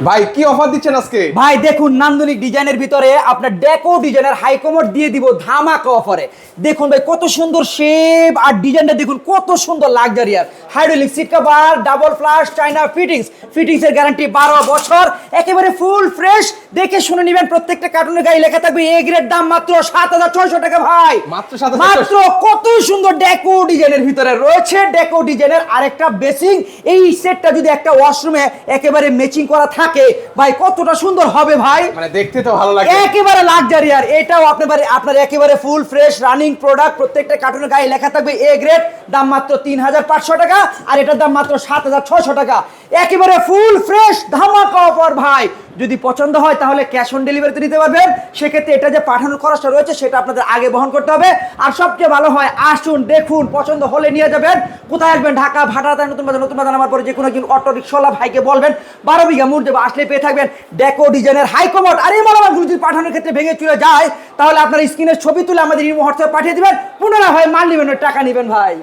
ভাই কি অফার দিচ্ছেন আজকে? ভাই দেখুন, নান্দনিক ডিজাইনের ভিতরে আপনার ডেকো ডিজাইনের হাই কমোড দিয়ে দিব ধামাকা অফারে। দেখুন ভাই কত সুন্দর শেপ আর ডিজাইনটা দেখুন কত সুন্দর luxurious. Hydraulic seat cover, double flush, China fittings এর গ্যারান্টি 12 বছর, একেবারে ফুল ফ্রেশ। দেখে শুনে নেবেন, প্রত্যেকটা কার্টুনের গায়ে লেখা থাকবে এ গ্রেড, দাম মাত্র 7600 টাকা ভাই। মাত্র 7600? মাত্র কত সুন্দর ডেকো ডিজাইনের ভিতরে রয়েছে ডেকো ডিজাইনের আরেকটা বেসিং। এই সেটটা যদি একটা ওয়াশরুমে একেবারে ম্যাচিং করা থাকে ভাই কতটা সুন্দর হবে ভাই, মানে দেখতে তো ভালো লাগে, একেবারে লাক্সারিয়াস। এটাও আপনার একেবারে ফুল ফ্রেশ রানিং প্রোডাক্ট, প্রত্যেকটা কার্টুনের গায়ে লেখা থাকবে এ গ্রেড, দাম মাত্র 3500 টাকা, আর এটার দাম মাত্র 7600 টাকা। একেবারে ফুল ফ্রেশ ধামাকা অফার ভাই। যদি পছন্দ হয় তাহলে ক্যাশ অন ডেলিভারিতে নিতে পারবেন, সেক্ষেত্রে এটা যে পাঠানোর খরচটা রয়েছে সেটা আপনাদের আগে বহন করতে হবে। আর সবচেয়ে ভালো হয় আসুন দেখুন, পছন্দ হলে নিয়ে যাবেন। কোথায় আসবেন? ঢাকা ভাটারাতে নতুন বাজার নামার পরে যে কোনো একজন অটো রিক্সাওয়ালা ভাইকে বলবেন 12 বিঘা মুড় দেবে, আসলে পেয়ে থাকবেন ডেকো ডিজাইনের হাই কমোড। আর এই মালামালগুলো যদি পাঠানোর ক্ষেত্রে ভেঙে চলে যায় তাহলে আপনার স্ক্রিনের ছবি তুলে আমাদের হোয়াটসঅ্যাপ পাঠিয়ে দিবেন, পুনরায় হয় মাল নেবেন, টাকা নেবেন ভাই।